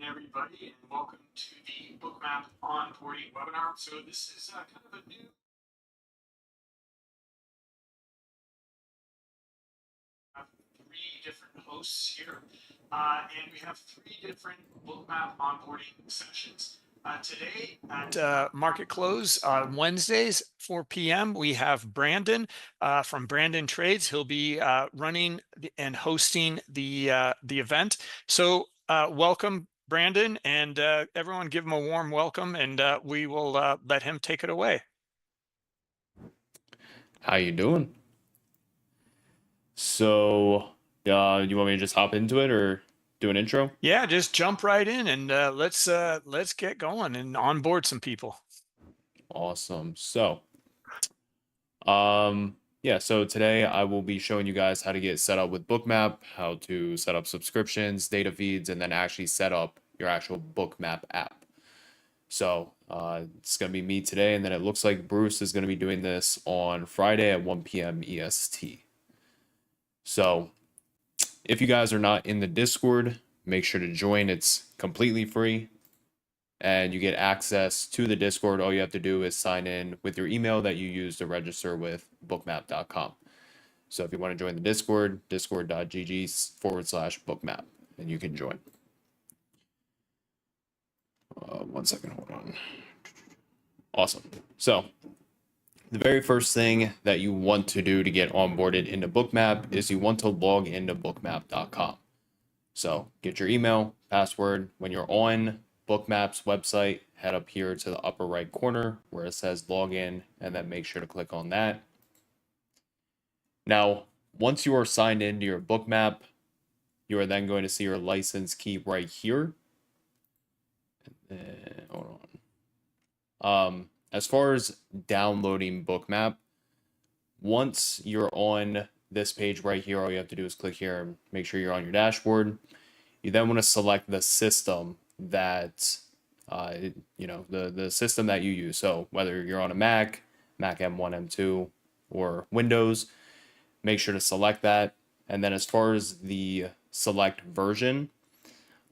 everybody, and welcome to the Bookmap onboarding webinar. So this is kind of a new three different hosts here, and we have three different Bookmap onboarding sessions. Today at market close on Wednesdays, 4 p.m., we have Brandon from BrandonTrades. He'll be running and hosting the event. So welcome, Brandon, and everyone give him a warm welcome, and we will let him take it away. How you doing? So, you want me to just hop into it or do an intro? Yeah, just jump right in and let's get going and onboard some people. Awesome. So, yeah, so today I will be showing you guys how to get set up with Bookmap, how to set up subscriptions, data feeds, and then actually set up your actual Bookmap app. So, it's going to be me today, and then it looks like Bruce is going to be doing this on Friday at 1 p.m. EST. So, if you guys are not in the Discord, make sure to join. It's completely free and you get access to the Discord. All you have to do is sign in with your email that you use to register with bookmap.com. So if you want to join the Discord, discord.gg/bookmap, and you can join. 1 second, hold on. Awesome. So the very first thing that you want to do to get onboarded into Bookmap is you want to log into bookmap.com. So get your email, password. When you're on Bookmap's website, head up here to the upper right corner where it says login, and then make sure to click on that. Now, once you are signed into your Bookmap, you are then going to see your license key right here. Hold on. As far as downloading Bookmap, once you're on this page right here, all you have to do is click here and make sure you're on your dashboard. You then want to select the system that, the system that you use. So whether you're on a Mac M1, M2, or Windows, make sure to select that. And then as far as the select version,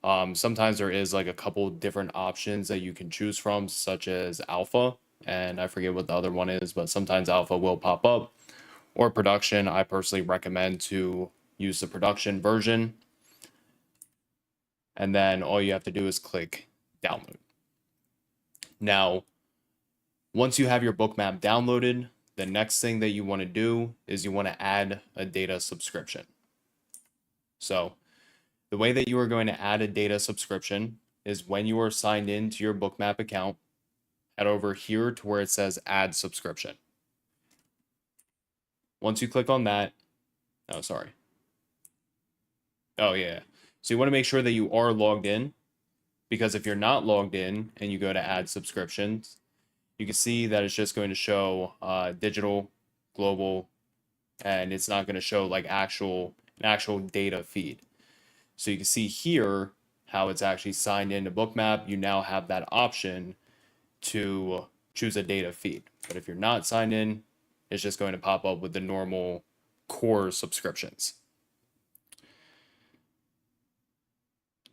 sometimes there is like a couple different options that you can choose from, such as alpha, and I forget what the other one is, but sometimes alpha will pop up, or production. I personally recommend to use the production version. And then all you have to do is click download. Now, once you have your Bookmap downloaded, the next thing that you want to do is you want to add a data subscription. So the way that you are going to add a data subscription is when you are signed into your Bookmap account, head over here to where it says add subscription. Once you click on that, so you want to make sure that you are logged in, because if you're not logged in and you go to add subscriptions, you can see that it's just going to show digital, global, and it's not going to show like an actual data feed. So you can see here how it's actually signed into Bookmap. You now have that option to choose a data feed. But if you're not signed in, it's just going to pop up with the normal core subscriptions.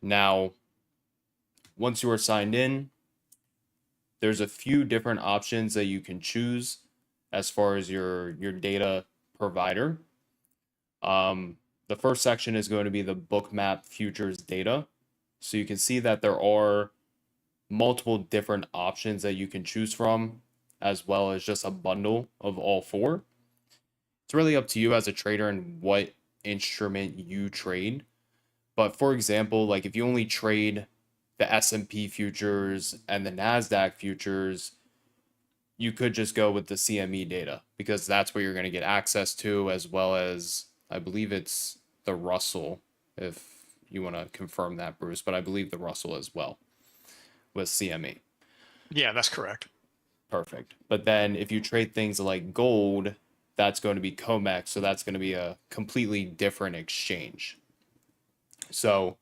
Now, once you are signed in, there's a few different options that you can choose as far as your data provider. The first section is going to be the Bookmap Futures data. So you can see that there are multiple different options that you can choose from, as well as just a bundle of all four. It's really up to you as a trader and what instrument you trade. But for example, like if you only trade the S&P futures and the NASDAQ futures, you could just go with the CME data, because that's what you're going to get access to, as well as, I believe it's the Russell, if you want to confirm that, Bruce, but I believe the Russell as well with CME. Yeah, that's correct. Perfect. But then if you trade things like gold, that's going to be COMEX, so that's going to be a completely different exchange. So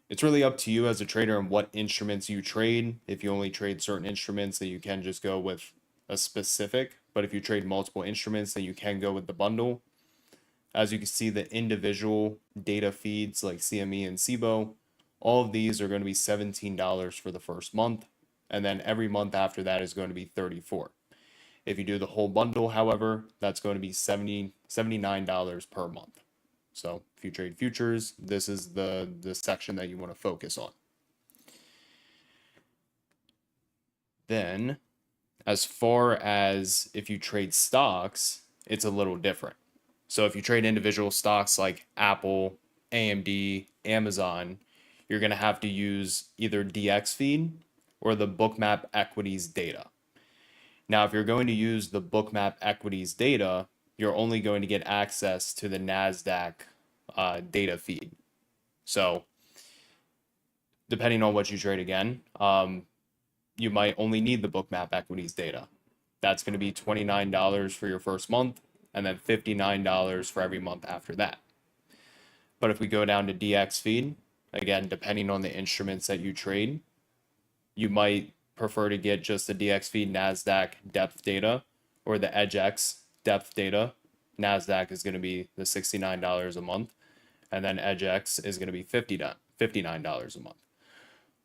it's really up to you as a trader and what instruments you trade. If you only trade certain instruments, then you can just go with a specific. But if you trade multiple instruments, then you can go with the bundle. As you can see, the individual data feeds like CME and SIBO All of these are going to be $17 for the first month, and then every month after that is going to be $34. If you do the whole bundle, however, that's going to be $79 per month. So if you trade futures, this is the section that you want to focus on. Then, as far as if you trade stocks, it's a little different. So if you trade individual stocks like Apple, AMD, Amazon, you're going to have to use either DXFeed or the Bookmap Equities data. Now, if you're going to use the Bookmap Equities data, you're only going to get access to the NASDAQ data feed. So depending on what you trade again, you might only need the Bookmap Equities data. That's going to be $29 for your first month and then $59 for every month after that. But if we go down to DXFeed, again, depending on the instruments that you trade, you might prefer to get just the DXFeed NASDAQ depth data or the EdgeX depth data. NASDAQ is going to be the $69 a month, and then EdgeX is going to be $59 a month.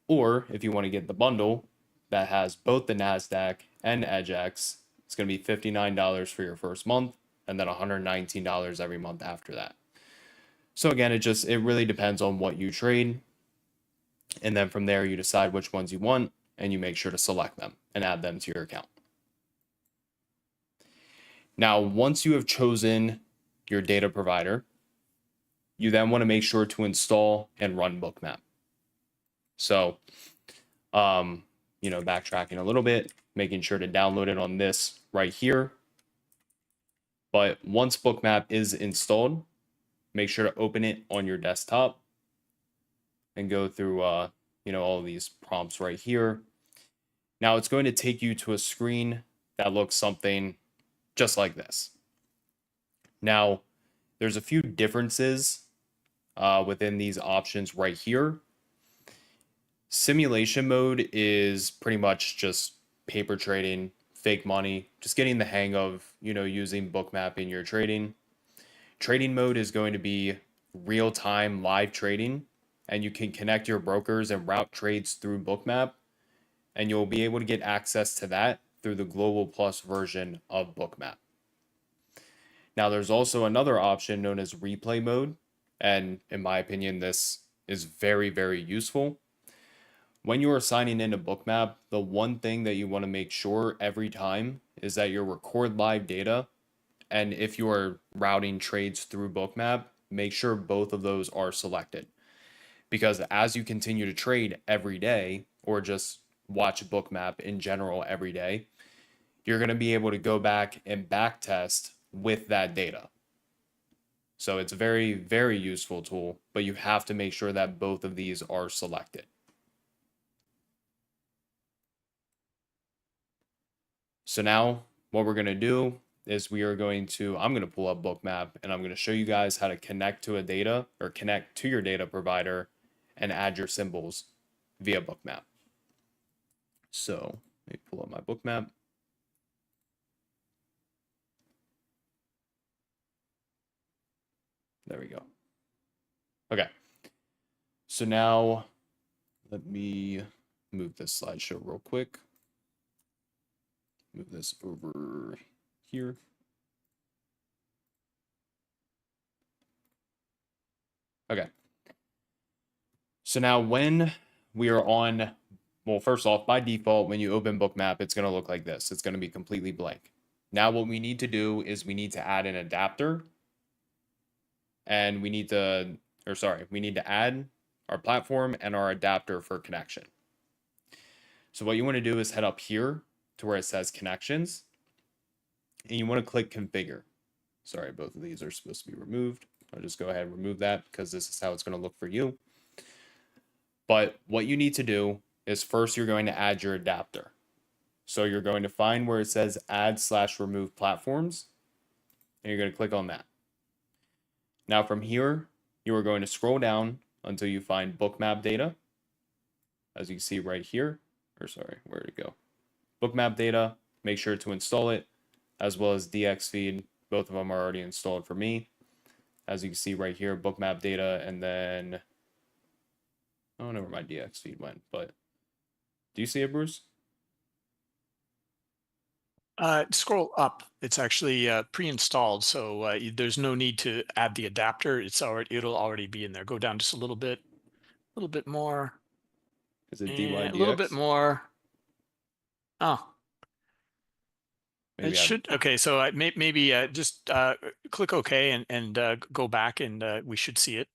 Or if you want to get the bundle that has both the NASDAQ and EdgeX, it's going to be $59 for your first month and then $119 every month after that. So again, it really depends on what you trade. And then from there, you decide which ones you want and you make sure to select them and add them to your account. Now, once you have chosen your data provider, you then want to make sure to install and run Bookmap. So, backtracking a little bit, making sure to download it on this right here. But once Bookmap is installed, make sure to open it on your desktop and go through, all of these prompts right here. Now it's going to take you to a screen that looks something just like this. Now, there's a few differences within these options right here. Simulation mode is pretty much just paper trading, fake money, just getting the hang of, using Bookmap in your trading. Trading mode is going to be real-time live trading, and you can connect your brokers and route trades through Bookmap, and you'll be able to get access to that through the Global Plus version of Bookmap. Now, there's also another option known as replay mode, and in my opinion, this is very, very useful. When you are signing into Bookmap, the one thing that you want to make sure every time is that you record live data, and if you are routing trades through Bookmap, make sure both of those are selected. Because as you continue to trade every day, or just watch Bookmap in general every day, you're going to be able to go back and back test with that data. So it's a very, very useful tool, but you have to make sure that both of these are selected. So now what we're going to do is I'm going to pull up Bookmap and I'm going to show you guys how to connect to connect to your data provider and add your symbols via Bookmap. So let me pull up my Bookmap. There we go. Okay. So now let me move this slideshow real quick. Move this over here. Okay. So now when we are on, well, first off, by default, when you open Bookmap, it's going to look like this. It's going to be completely blank. Now what we need to do is we need to add an adapter. And we need to add our platform and our adapter for connection. So what you want to do is head up here to where it says connections. And you want to click configure. Sorry, both of these are supposed to be removed. I'll just go ahead and remove that because this is how it's going to look for you. But what you need to do is first you're going to add your adapter. So you're going to find where it says add/remove platforms, and you're going to click on that. Now from here, you are going to scroll down until you find Bookmap data. As you can see right here, where did it go? Bookmap data, make sure to install it, as well as DXFeed. Both of them are already installed for me. As you can see right here, Bookmap data, and then, don't know where my DX feed went, but do you see it, Bruce? Scroll up. It's actually pre-installed, so there's no need to add the adapter. It'll already be in there. Go down just a little bit more, Is it and a little bit DYDX? more. Oh, Maybe it should. Okay, so maybe just click OK and go back, and we should see it.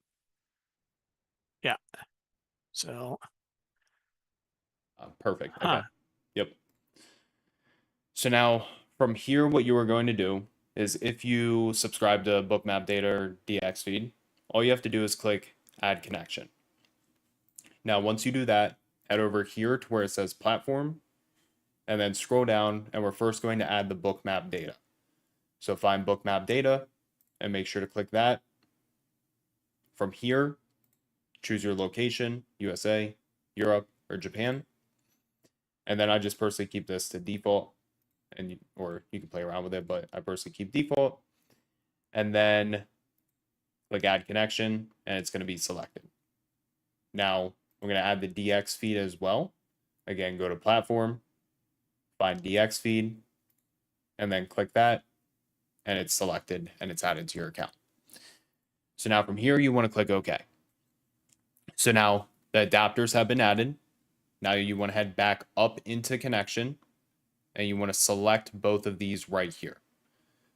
Yeah. So, perfect. huh. Okay. Yep. So now from here, what you are going to do is if you subscribe to Bookmap Data or DX feed, all you have to do is click Add Connection. Now, once you do that, head over here to where it says Platform, and then scroll down, and we're first going to add the Bookmap Data. So find Bookmap Data, and make sure to click that. From here, choose your location, USA, Europe, or Japan. And then I just personally keep this to default, or you can play around with it, but I personally keep default. And then click Add Connection, and it's going to be selected. Now, we're going to add the DX feed as well. Again, go to Platform, find DX feed, and then click that, and it's selected, and it's added to your account. So now from here, you want to click OK. So now the adapters have been added. Now you want to head back up into connection, and you want to select both of these right here.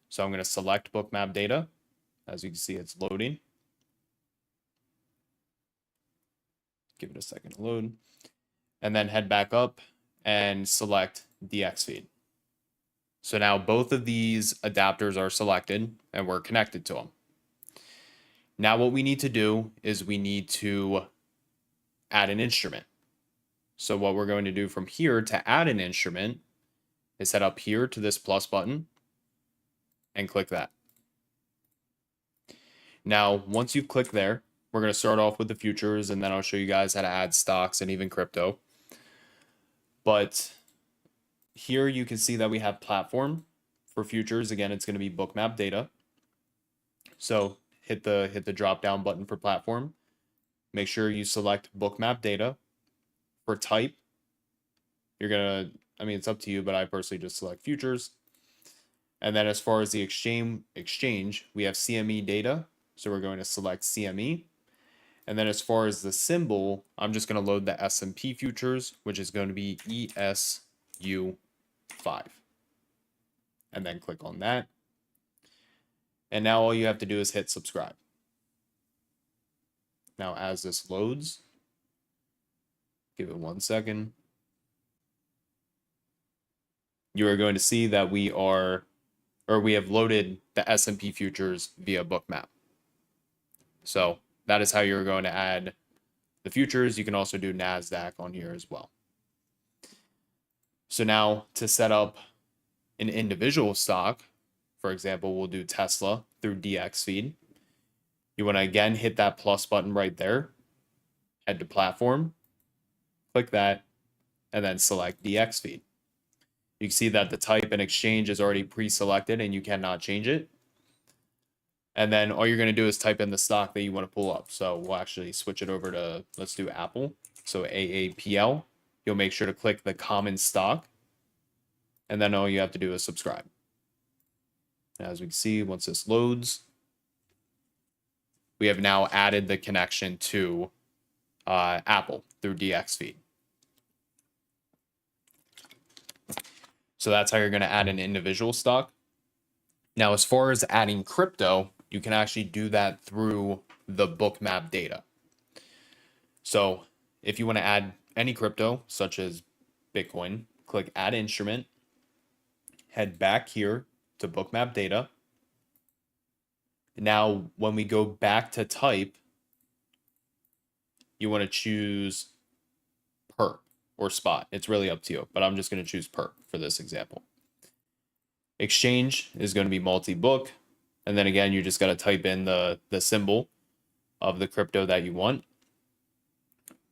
So I'm going to select Bookmap Data. As you can see, it's loading. Give it a second to load. And then head back up and select DX feed. So now both of these adapters are selected and we're connected to them. Now what we need to do is we need to add an instrument. So what we're going to do from here to add an instrument is head up here to this plus button and click that. Now, once you've clicked there, we're going to start off with the futures, and then I'll show you guys how to add stocks and even crypto. But here you can see that we have platform for futures. Again, it's going to be Bookmap Data. So hit the drop down button for platform. Make sure you select Bookmap Data. For type, you're going to, I mean, it's up to you, but I personally just select futures. And then as far as the exchange, we have CME data. So we're going to select CME. And then as far as the symbol, I'm just going to load the S&P futures, which is going to be ESU5. And then click on that. And now all you have to do is hit subscribe. Now as this loads, give it 1 second. You are going to see that we have loaded the S&P futures via Bookmap. So that is how you're going to add the futures. You can also do NASDAQ on here as well. So now to set up an individual stock, for example, we'll do Tesla through DX feed. You want to again hit that plus button right there, head to platform, click that, and then select DX feed. You can see that the type and exchange is already pre-selected and you cannot change it. And then all you're going to do is type in the stock that you want to pull up. So we'll actually switch it over to, let's do Apple. So AAPL. You'll make sure to click the common stock. And then all you have to do is subscribe. As we can see, once this loads, we have now added the connection to Apple through DX feed. So that's how you're going to add an individual stock. Now, as far as adding crypto, you can actually do that through the Bookmap Data. So if you want to add any crypto, such as Bitcoin, click Add Instrument, head back here to Bookmap Data. Now, when we go back to type, you want to choose perp or spot. It's really up to you, but I'm just going to choose perp for this example. Exchange is going to be multi-book. And then again, you just got to type in the symbol of the crypto that you want.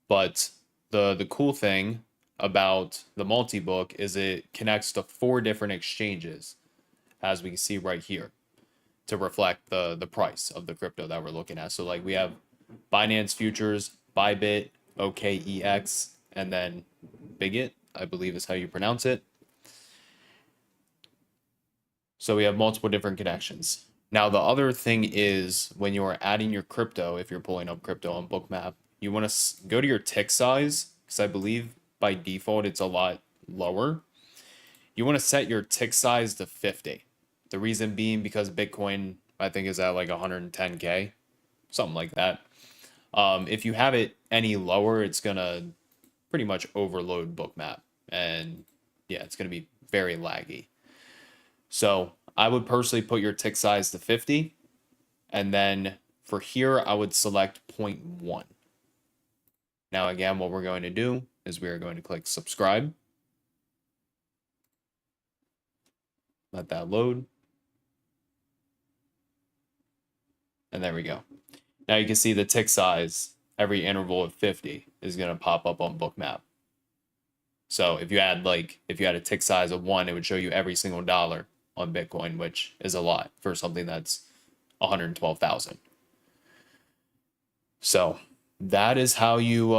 But the cool thing about the multi-book is it connects to 4 different exchanges, as we can see right here, to reflect the price of the crypto that we're looking at. So like we have Binance Futures, Bybit, OKEX, and then Bigot, I believe is how you pronounce it. So we have multiple different connections. Now, the other thing is when you're adding your crypto, if you're pulling up crypto on Bookmap, you want to go to your tick size, because I believe by default it's a lot lower. You want to set your tick size to 50. The reason being because Bitcoin, I think, is at like 110K, something like that. If you have it any lower, it's going to pretty much overload Bookmap. And yeah, it's going to be very laggy. So I would personally put your tick size to 50. And then for here, I would select 0.1. Now, again, what we're going to do is we are going to click subscribe. Let that load. And there we go. Now you can see the tick size, every interval of 50 is going to pop up on Bookmap. So if you had a tick size of 1, it would show you every single dollar on Bitcoin, which is a lot for something that's 112,000. So that is how you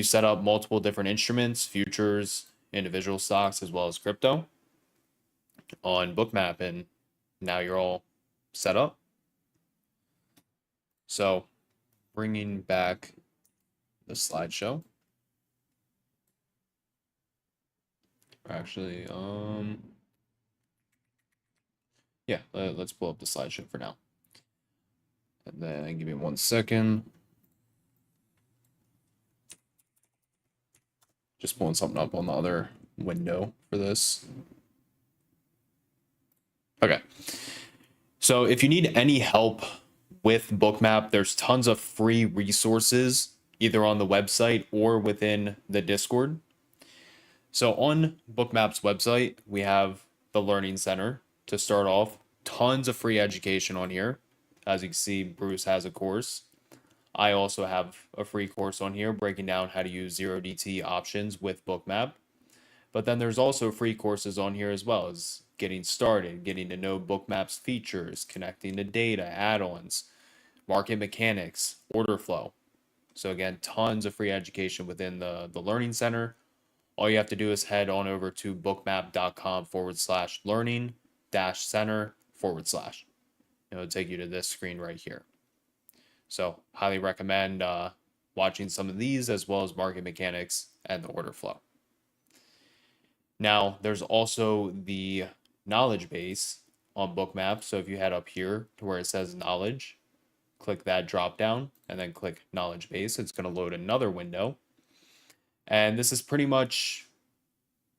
set up multiple different instruments, futures, individual stocks, as well as crypto on Bookmap, and now you're all set up. So bringing back the slideshow. Actually, yeah, let's pull up the slideshow for now. And then give me 1 second. Just pulling something up on the other window for this. Okay. So if you need any help with Bookmap, there's tons of free resources either on the website or within the Discord. So on Bookmap's website, we have the Learning Center to start off. Tons of free education on here. As you can see, Bruce has a course. I also have a free course on here breaking down how to use 0DT options with Bookmap. But then there's also free courses on here as well as getting started, getting to know Bookmap's features, connecting to data, add-ons, market mechanics, order flow. So again, tons of free education within the Learning Center. All you have to do is head on over to bookmap.com/learning-center/. It'll take you to this screen right here. So highly recommend watching some of these as well as market mechanics and the order flow. Now, there's also the knowledge base on Bookmap. So if you head up here to where it says knowledge, click that drop down and then click knowledge base. It's going to load another window. And this is pretty much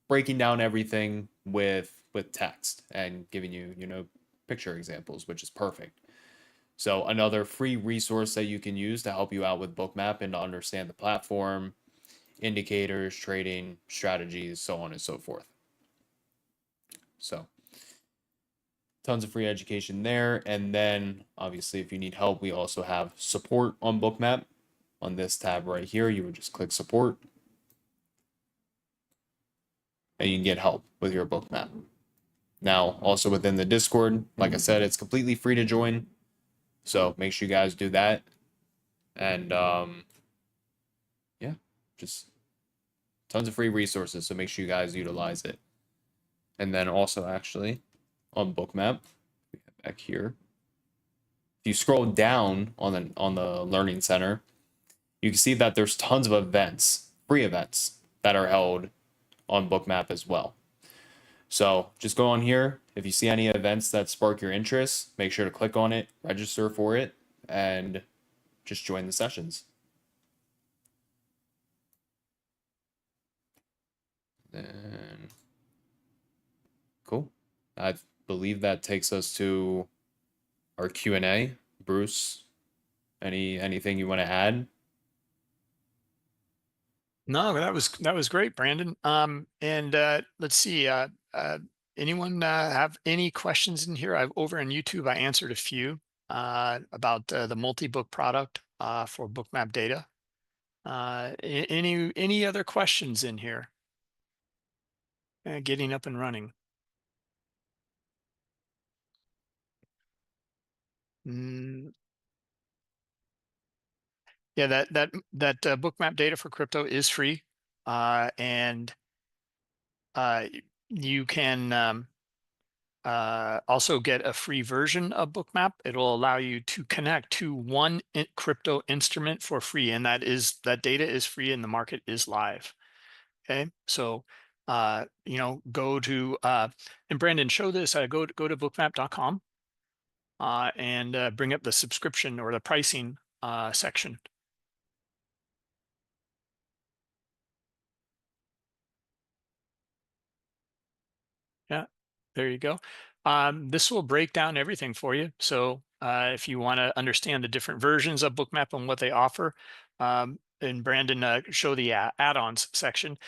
breaking down everything with text and giving you, picture examples, which is perfect. So another free resource that you can use to help you out with Bookmap and to understand the platform, indicators, trading, strategies, so on and so forth. So tons of free education there. And then obviously if you need help, we also have support on Bookmap. On this tab right here, you would just click support and you can get help with your Bookmap. Now, also within the Discord, like I said, it's completely free to join. So make sure you guys do that. And yeah, just tons of free resources. So make sure you guys utilize it. And then also actually on Bookmap, back here, if you scroll down on the Learning Center, you can see that there's tons of events, free events that are held on Bookmap as well. So just go on here. If you see any events that spark your interest, make sure to click on it, register for it, and just join the sessions. Then, cool. I believe that takes us to our Q&A. Bruce, anything you want to add? No, that was great, Brandon. And let's see. Anyone have any questions in here? Over on YouTube, I answered a few about the multi-book product for Bookmap data. Any other questions in here? Getting up and running. Mm, Yeah, that Bookmap data for crypto is free, and you can also get a free version of Bookmap. It'll allow you to connect to one crypto instrument for free, and that data is free and the market is live. Okay, so go to and Brandon, show this. Go to bookmap.com and bring up the subscription or the pricing section. Yeah, there you go. This will break down everything for you. So if you want to understand the different versions of Bookmap and what they offer, and Brandon show the add-ons section,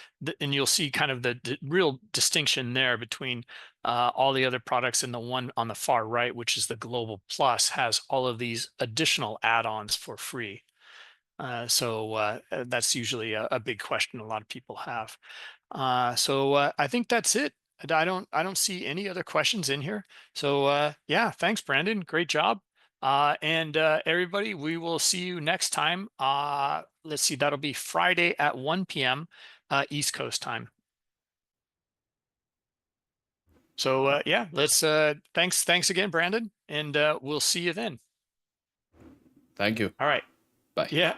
and you'll see kind of the real distinction there between all the other products, and the one on the far right, which is the Global Plus, has all of these additional add-ons for free. So that's usually a big question a lot of people have. So I think that's it. I don't see any other questions in here. So yeah, thanks, Brandon. Great job. And everybody, we will see you next time. Let's see, that'll be Friday at 1 p.m. East Coast time. So yeah, let's thanks again, Brandon, and we'll see you then. Thank you. All right. Bye. Yeah.